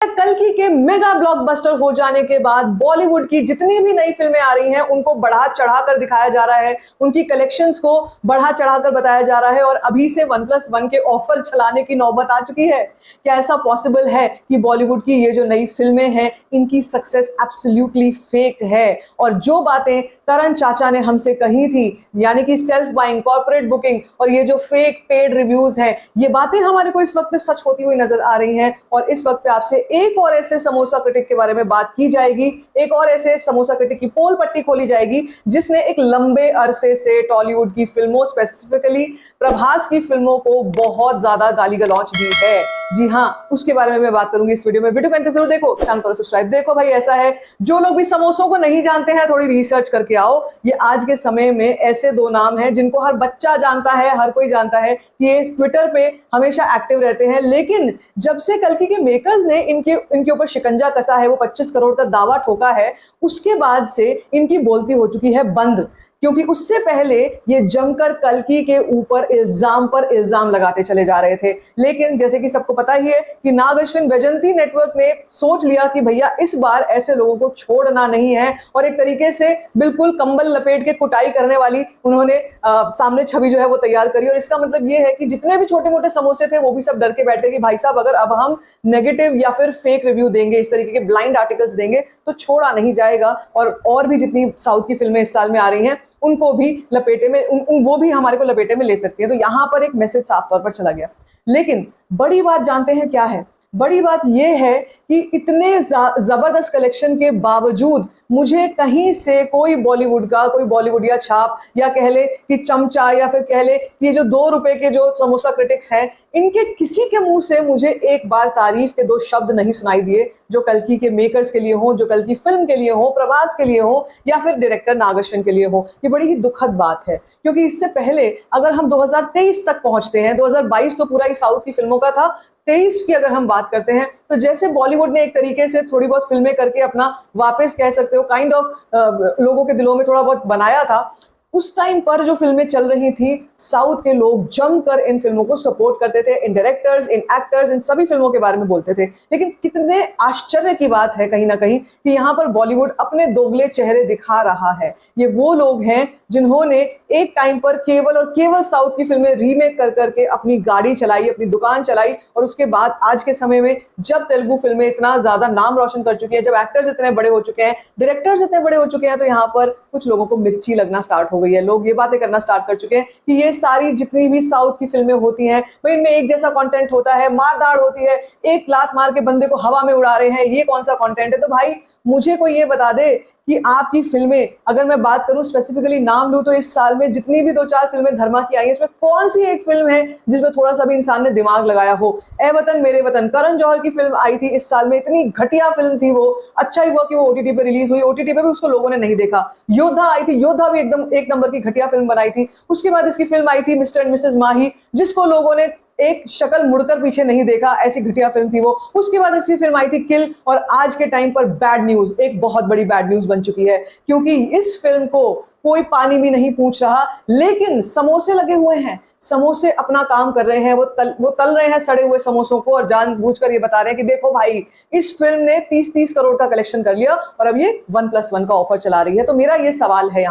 कल्कि के mega blockbuster हो जाने के बाद बॉलीवुड की जितनी भी नई फिल्में आ रही हैं उनको बढ़ा चढ़ाकर दिखाया जा रहा है, उनकी कलेक्शंस को बढ़ा चढ़ाकर बताया जा रहा है और अभी से 1+1 के ऑफर चलाने की नौबत आ चुकी है। क्या ऐसा पॉसिबल है कि बॉलीवुड की ये जो नई फिल्में हैं इनकी सक्सेस एब्सोल्युटली फेक है? और जो बातें तरण चाचा ने हमसे कही थी, यानी कि सेल्फ बाइंग, कॉर्पोरेट बुकिंग और ये जो फेक पेड रिव्यूज हैं, ये बातें हमारे को इस वक्त पे सच होती हुई नजर आ रही हैं। और इस वक्त पे आपसे एक और ऐसे समोसा क्रिटिक के बारे में बात की जाएगी, एक और ऐसे समोसा क्रिटिक की पोल पट्टी खोली जाएगी जिसने एक लंबे अरसे से टॉलीवुड की फिल्मों, स्पेसिफिकली प्रभास की फिल्मों को बहुत ज्यादा गाली गलौच दी है। जी हाँ, उसके बारे में मैं बात करूंगी इस वीडियो में। वीडियो को अंत तक जरूर देखो, चैनल को सब्सक्राइब। देखो भाई, ऐसा है, जो लोग भी समोसों को नहीं जानते हैं थोड़ी रिसर्च करके आओ। ये आज के समय में ऐसे दो नाम हैं जिनको हर बच्चा जानता है, हर कोई जानता है कि ये ट्विटर पे हमेशा एक्टिव रहते हैं। लेकिन जब से कल्कि के मेकर्स ने इनके ऊपर शिकंजा कसा है, वो 25 करोड़ का दावा ठोका है, उसके बाद से इनकी बोलती हो चुकी है बंद। क्योंकि उससे पहले ये जमकर कल्कि के ऊपर इल्जाम पर इल्जाम लगाते चले जा रहे थे। लेकिन जैसे कि सबको पता ही है कि नाग अश्विन वैजयंती नेटवर्क ने सोच लिया कि भैया इस बार ऐसे लोगों को छोड़ना नहीं है, और एक तरीके से बिल्कुल कंबल लपेट के कुटाई करने वाली उन्होंने सामने छवि जो है वो तैयार करी। और इसका मतलब ये है कि जितने भी छोटे मोटे समोसे थे वो भी सब डर के बैठे कि भाई साहब, अगर अब हम नेगेटिव या फिर फेक रिव्यू देंगे, इस तरीके के ब्लाइंड आर्टिकल्स देंगे तो छोड़ा नहीं जाएगा। और भी जितनी साउथ की फिल्में इस साल में आ रही हैं उनको भी लपेटे में, वो भी हमारे को लपेटे में ले सकती है। तो यहां पर एक मैसेज साफ तौर पर चला गया। लेकिन बड़ी बात जानते हैं क्या है? बड़ी बात यह है कि इतने जबरदस्त कलेक्शन के बावजूद मुझे कहीं से कोई बॉलीवुड का कोई बॉलीवुडिया छाप, या कह ले कि चमचा, या फिर कह ले कि ये जो 2 रुपए के जो समोसा क्रिटिक्स हैं, इनके किसी के मुंह से मुझे एक बार तारीफ के 2 शब्द नहीं सुनाई दिए जो कल्कि के मेकर्स के लिए हो, जो कल्कि फिल्म के लिए हो, प्रभास के लिए हो, या फिर डायरेक्टर नाग अश्विन के लिए हो। ये बड़ी ही दुखद बात है, क्योंकि इससे पहले अगर हम 2023 तक पहुंचते हैं, 2022 तो पूरा ही साउथ की फिल्मों का था, 23 की अगर हम बात करते हैं तो जैसे बॉलीवुड ने एक तरीके से थोड़ी बहुत फिल्में करके अपना वापस कह सकते हो काइंड ऑफ लोगों के दिलों में थोड़ा बहुत बनाया था, उस टाइम पर जो फिल्में चल रही थी साउथ के लोग जमकर इन फिल्मों को सपोर्ट करते थे, इन डायरेक्टर्स, इन एक्टर्स, इन सभी फिल्मों के बारे में बोलते थे। लेकिन कितने आश्चर्य की बात है कहीं ना कहीं कि यहाँ पर बॉलीवुड अपने दोगले चेहरे दिखा रहा है। ये वो लोग हैं जिन्होंने एक टाइम पर केवल और केवल साउथ की फिल्में रीमेक कर करके अपनी गाड़ी चलाई, अपनी दुकान चलाई, और उसके बाद आज के समय में जब तेलुगु फिल्में इतना ज्यादा नाम रोशन कर चुकी है, जब एक्टर्स इतने बड़े हो चुके हैं, डायरेक्टर्स इतने बड़े हो चुके हैं, तो यहाँ पर कुछ लोगों को मिर्ची लगना स्टार्ट हो गई है। लोग ये बातें करना स्टार्ट कर चुके हैं कि ये सारी जितनी भी साउथ की फिल्में होती हैं वो इनमें एक जैसा कंटेंट होता है, मारधाड़ होती है, एक लात मार के बंदे को हवा में उड़ा रहे हैं, ये कौन सा कंटेंट है? तो भाई मुझे कोई ये बता दे कि आपकी फिल्में, अगर मैं बात करूं स्पेसिफिकली नाम लूं, तो इस साल में जितनी भी 2-4 फिल्में धर्मा की आई है, इसमें कौन सी एक फिल्म है जिसमें थोड़ा सा भी इंसान ने दिमाग लगाया हो? ए वतन मेरे वतन, करण जौहर की फिल्म आई थी इस साल में, इतनी घटिया फिल्म थी वो। अच्छा ही हुआ कि वो ओटीटी पे रिलीज हुई, ओटीटी पे भी उसको लोगों ने नहीं देखा। योद्धा आई थी, योद्धा भी एकदम एक नंबर की घटिया फिल्म बनाई थी। उसके बाद इसकी फिल्म आई थी मिस्टर एंड मिसेस माही, जिसको लोगों ने एक शक्ल मुड़कर पीछे नहीं देखा, ऐसी घटिया फिल्म थी वो। उसके बाद इसकी फिल्म आई थी किल, और आज के टाइम पर बैड न्यूज, एक बहुत बड़ी बैड न्यूज बन चुकी है, क्योंकि इस फिल्म को कोई पानी भी नहीं पूछ रहा, लेकिन समोसे लगे हुए हैं, समोसे अपना काम कर रहे हैं, वो तल रहे हैं सड़े हुए समोसों को, और जानबूझकर ये बता रहे हैं कि देखो भाई, इस फिल्म ने 30-30 करोड़ का कलेक्शन कर लिया और अब ये 1+1 का ऑफर चला रही है। तो मेरा ये सवाल है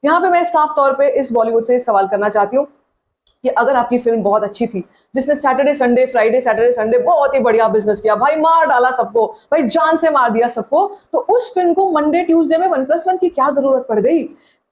यहाँ पे मैं साफ तौर पे इस बॉलीवुड से सवाल करना चाहती हूँ कि अगर आपकी फिल्म बहुत अच्छी थी, जिसने Saturday Sunday, Friday Saturday Sunday बहुत ही बढ़िया बिजनेस किया, भाई मार डाला सबको, भाई जान से मार दिया सबको, तो उस फिल्म को मंडे ट्यूसडे में 1+1 की क्या जरूरत पड़ गई?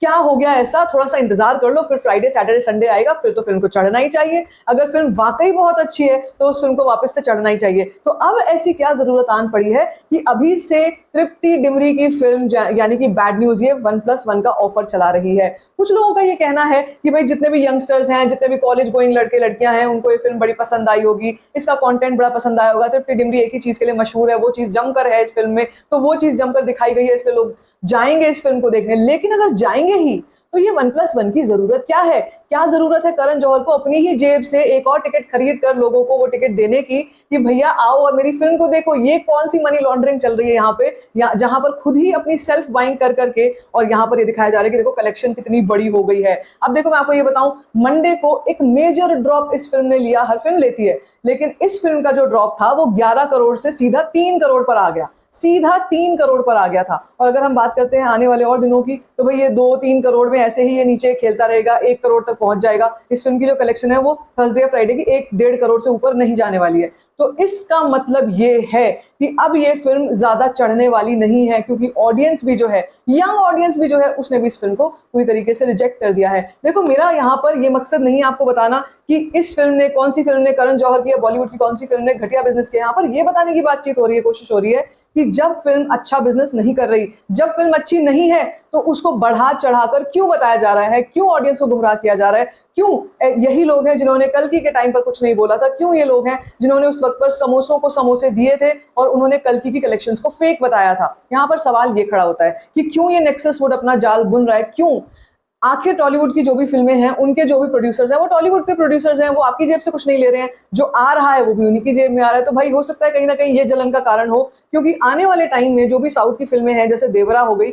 क्या हो गया ऐसा? थोड़ा सा इंतजार कर लो, फिर फ्राइडे सैटरडे संडे आएगा, फिर तो फिल्म को चढ़ना ही चाहिए। अगर फिल्म वाकई बहुत अच्छी है तो उस फिल्म को वापस से चढ़ना ही चाहिए। तो अब ऐसी क्या जरूरत आन पड़ी है कि अभी से तृप्ति डिमरी की फिल्म, यानी कि बैड न्यूज, ये 1+1 का ऑफर चला रही है? कुछ लोगों का ये कहना है कि भाई जितने भी यंगस्टर्स हैं, जितने भी कॉलेज गोइंग लड़के लड़कियां हैं, उनको ये फिल्म बड़ी पसंद आई होगी, इसका कंटेंट बड़ा पसंद आया होगा। तृप्ति डिमरी एक ही चीज के लिए मशहूर है, वो चीज जमकर है इस फिल्म में, तो वो चीज जमकर दिखाई गई है, इसलिए लोग जाएंगे इस फिल्म को देखने। लेकिन अगर जाएंगे ही तो ये 1+1 की जरूरत क्या है? क्या जरूरत है करण जौहर को अपनी ही जेब से एक और टिकट खरीद कर लोगों को वो टिकट देने की कि भैया आओ और मेरी फिल्म को देखो? ये कौन सी मनी लॉन्ड्रिंग चल रही है यहाँ पे, जहां पर खुद ही अपनी सेल्फ बाइंग कर करके और यहाँ पर ये दिखाया जा रहा है कि देखो कलेक्शन कितनी बड़ी हो गई है। अब देखो मैं आपको ये बताऊं, मंडे को एक मेजर ड्रॉप इस फिल्म ने लिया, हर फिल्म लेती है, लेकिन इस फिल्म का जो ड्रॉप था वो 11 करोड़ से सीधा 3 करोड़ पर आ गया, सीधा 3 करोड़ पर आ गया था। और अगर हम बात करते हैं आने वाले और दिनों की, तो भाई ये 2-3 करोड़ में ऐसे ही ये नीचे खेलता रहेगा, 1 करोड़ तक पहुंच जाएगा। इस फिल्म की जो कलेक्शन है वो थर्सडे या फ्राइडे की 1-1.5 करोड़ से ऊपर नहीं जाने वाली है। तो इसका मतलब ये है कि अब ये फिल्म ज्यादा चढ़ने वाली नहीं है, क्योंकि ऑडियंस भी जो है, यंग ऑडियंस भी जो है, उसने भी इस फिल्म को पूरी तरीके से रिजेक्ट कर दिया है। देखो मेरा यहाँ पर ये मकसद नहीं आपको बताना कि इस फिल्म ने, कौन सी फिल्म ने, करण जौहर की या बॉलीवुड की कौन सी फिल्म ने घटिया बिजनेस किया। यहाँ पर ये बताने की बातचीत हो रही है, कोशिश हो रही है कि जब फिल्म अच्छा बिजनेस नहीं कर रही, जब फिल्म अच्छी नहीं है, तो उसको बढ़ा चढ़ाकर क्यों बताया जा रहा है, क्यों ऑडियंस को गुमराह किया जा रहा है, क्यों यही लोग हैं जिन्होंने कल्कि के टाइम पर कुछ नहीं बोला था, क्यों ये लोग हैं जिन्होंने उस वक्त पर समोसों को समोसे दिए थे और उन्होंने कल्कि की कलेक्शंस को फेक बताया था। यहाँ पर सवाल ये खड़ा होता है कि क्यों ये नेक्सस वुड अपना जाल बुन रहा है, क्यों? आखिर टॉलीवुड की जो भी फिल्में हैं, उनके जो भी प्रोड्यूसर्स हैं, वो टॉलीवुड के प्रोड्यूसर्स हैं, वो आपकी जेब से कुछ नहीं ले रहे हैं, जो आ रहा है वो भी उन्हीं की जेब में आ रहा है। तो भाई हो सकता है कहीं ना कहीं ये जलन का कारण हो, क्योंकि आने वाले टाइम में जो भी साउथ की फिल्में हैं, जैसे देवरा हो गई,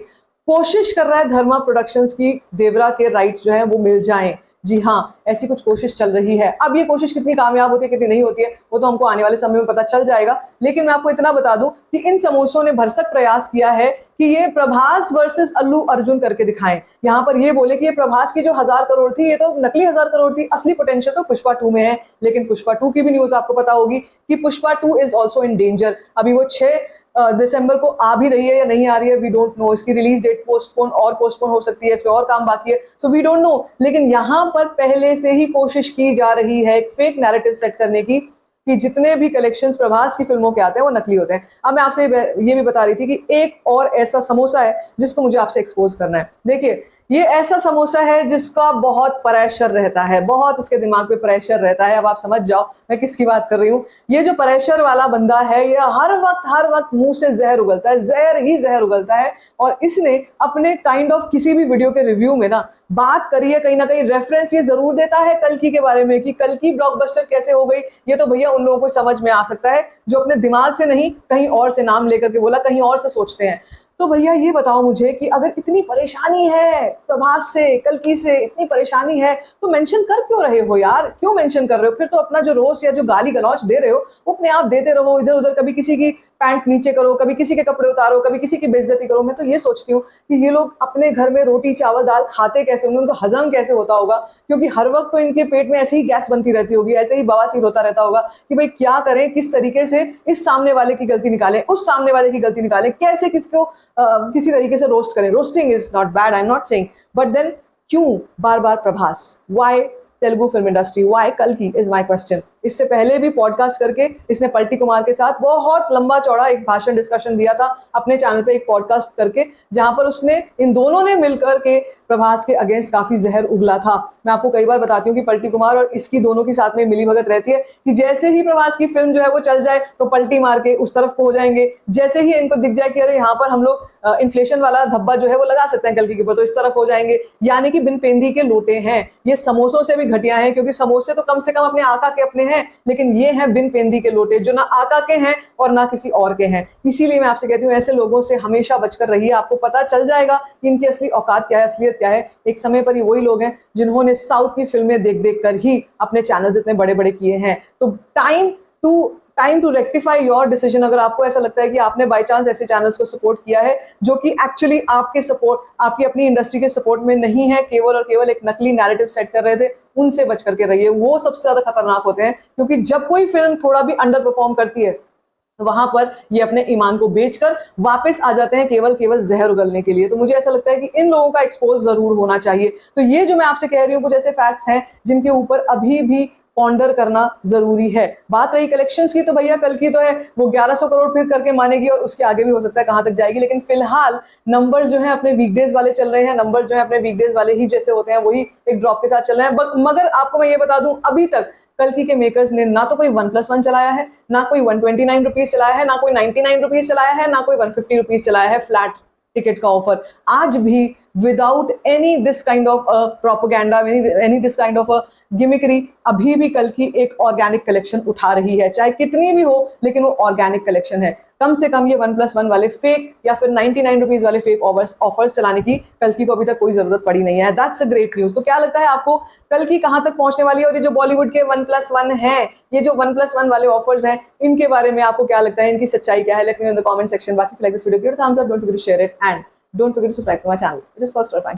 कोशिश कर रहा है धर्मा प्रोडक्शंस की देवरा के राइट्स जो है वो मिल जाएं। जी हाँ, ऐसी कुछ कोशिश चल रही है। अब ये कोशिश कितनी कामयाब होती है, कितनी नहीं होती है, वो तो हमको आने वाले समय में पता चल जाएगा। लेकिन मैं आपको इतना बता दूं कि इन समोसों ने भरसक प्रयास किया है कि ये प्रभास वर्सेस अल्लू अर्जुन करके दिखाएं। यहाँ पर ये बोले कि ये प्रभास की जो 1000 करोड़ थी, ये तो नकली 1000 करोड़ थी, असली पोटेंशियल तो पुष्पा 2 में है। लेकिन पुष्पा 2 की भी न्यूज आपको पता होगी कि Pushpa 2 is also in danger. अभी वो 6 दिसंबर को आ भी रही है या नहीं आ रही है, वी डोंट नो। इसकी रिलीज डेट पोस्टपोन हो सकती है, इस पे और काम बाकी है, सो वी डोंट नो। लेकिन यहाँ पर पहले से ही कोशिश की जा रही है एक फेक नैरेटिव सेट करने की कि जितने भी कलेक्शंस प्रभास की फिल्मों के आते हैं वो नकली होते हैं। अब मैं आपसे ये भी बता रही थी कि एक और ऐसा समोसा है जिसको मुझे आपसे एक्सपोज करना है। देखिए, ये ऐसा समोसा है जिसका बहुत प्रेशर रहता है, बहुत उसके दिमाग पे प्रेशर रहता है। अब आप समझ जाओ मैं किसकी बात कर रही हूँ। ये जो प्रेशर वाला बंदा है, ये हर वक्त मुंह से जहर उगलता है, जहर ही जहर उगलता है। और इसने अपने काइंड ऑफ किसी भी वीडियो के रिव्यू में ना बात करी है, कहीं ना कहीं रेफरेंस ये जरूर देता है कल्कि के बारे में कि कल्कि ब्लॉकबस्टर कैसे हो गई। ये तो भैया उन लोगों को समझ में आ सकता है जो अपने दिमाग से नहीं, कहीं और से नाम लेकर के बोला, कहीं और से सोचते हैं। तो भैया ये बताओ मुझे कि अगर इतनी परेशानी है प्रभास से, कल्कि से इतनी परेशानी है, तो मेंशन कर क्यों रहे हो यार? क्यों मेंशन कर रहे हो? फिर तो अपना जो रोस्ट या जो गाली गलौच दे रहे हो वो अपने आप देते रहो, इधर उधर, कभी किसी की पैंट नीचे करो, कभी किसी के कपड़े उतारो, कभी किसी की बेइज्जती करो। मैं तो ये सोचती हूँ कि ये लोग अपने घर में रोटी चावल दाल खाते कैसे होंगे, उनको हजम कैसे होता होगा, क्योंकि हर वक्त तो इनके पेट में ऐसे ही गैस बनती रहती होगी, ऐसे ही बवासीर होता रहता होगा कि भाई क्या करें, किस तरीके से इस सामने वाले की गलती निकालें, उस सामने वाले की गलती निकालें, कैसे किसको किसी तरीके से रोस्ट करें। Roasting is not bad, I am not saying, but then क्यों बार बार Prabhas? Why Telugu film industry? Why कल्कि इज माय क्वेश्चन। इससे पहले भी पॉडकास्ट करके इसने पलटी कुमार के साथ बहुत लंबा चौड़ा एक भाषण डिस्कशन दिया था अपने चैनल पे, एक पॉडकास्ट करके, जहां पर उसने, इन दोनों ने मिलकर के प्रभास के अगेंस्ट काफी जहर उगला था। मैं आपको कई बार बताती हूँ कि पलटी कुमार और इसकी दोनों की साथ में मिली भगत रहती है कि जैसे ही प्रभास की फिल्म जो है वो चल जाए तो पलटी मार के उस तरफ को हो जाएंगे, जैसे ही इनको दिख जाए कि अरे यहाँ पर हम लोग इन्फ्लेशन वाला धब्बा जो है वो लगा सकते हैं कल्कि के ऊपर, तो इस तरफ हो जाएंगे। यानी कि बिन पेंदी के लोटे हैं ये, समोसों से भी घटिया हैं, क्योंकि समोसे तो कम से कम अपने आका के अपने हैं, लेकिन ये हैं बिन पेंदी के लोटे, जो ना आका के हैं और ना किसी और के हैं। इसीलिए मैं आपसे कहती हूँ ऐसे लोगों से हमेशा बचकर रहिए, आपको पता चल जाएगा कि इनकी असली औकात क्या है, असलियत क्या है। एक समय पर ये वही लोग हैं जिन्होंने साउथ की फिल्में देख देख कर ही अपने चैनल इतने बड़े बड़े किए हैं। तो time to rectify your decision. अगर आपको ऐसा लगता है कि आपने बाय चांस ऐसे चैनल्स को सपोर्ट किया है जो कि एक्चुअली आपके सपोर्ट, आपकी अपनी इंडस्ट्री के सपोर्ट में नहीं है, केवल और केवल एक नकली नैरेटिव सेट कर रहे थे, उनसे बच करके रहिए। वो सबसे ज्यादा खतरनाक होते हैं, क्योंकि जब कोई फिल्म थोड़ा भी अंडर परफॉर्म करती है वहां पर ये अपने ईमान को बेचकर वापस आ जाते हैं केवल जहर उगलने के लिए। तो मुझे ऐसा लगता है कि इन लोगों का एक्सपोज जरूर होना चाहिए। तो ये जो मैं आपसे कह रही हूँ कुछ ऐसे फैक्ट्स हैं जिनके ऊपर अभी भी पॉन्डर करना जरूरी है। बात रही कलेक्शंस की, तो भैया कल्कि तो है वो 1100 करोड़ फिर करके मानेगी और उसके आगे भी हो सकता है कहां तक जाएगी। लेकिन फिलहाल नंबर जो है अपने वीकडेज वाले चल रहे हैं, नंबर जो है अपने वीकडेज वाले ही जैसे होते हैं वही एक ड्रॉप के साथ चल रहे हैं। मगर आपको मैं ये बता दूं, अभी तक कल्कि के मेकर्स ने ना तो कोई 1+1 चलाया है, ना कोई 129 रुपीज चलाया है, ना कोई 99 रुपीज चलाया है, ना कोई 150 रुपीज चलाया है फ्लैट टिकट का ऑफर आज भी without any this kind of propaganda, any this kind of gimmickry, अभी भी कल की एक ऑर्गेनिक कलेक्शन उठा रही है, चाहे कितनी भी हो लेकिन वो ऑर्गेनिक कलेक्शन है। कम से कम ये 1+1 वाले फेक या फिर 99 रुपीज वाले फेक ऑफर्स चलाने की कल की को अभी तक कोई जरूरत पड़ी नहीं है। That's a great news. तो क्या लगता है आपको कल की कहां तक पहुंचने वाली है? और ये जो बॉलीवुड के 1+1 है, ये जो 1+1 वाले ऑफर्स हैं, इनके बारे में आपको क्या लगता है, इनकी सच्चाई क्या है? Let me know in the comment section. बाकी like this video, give it a thumbs up, don't forget to share it and don't forget to subscribe to my channel. It is first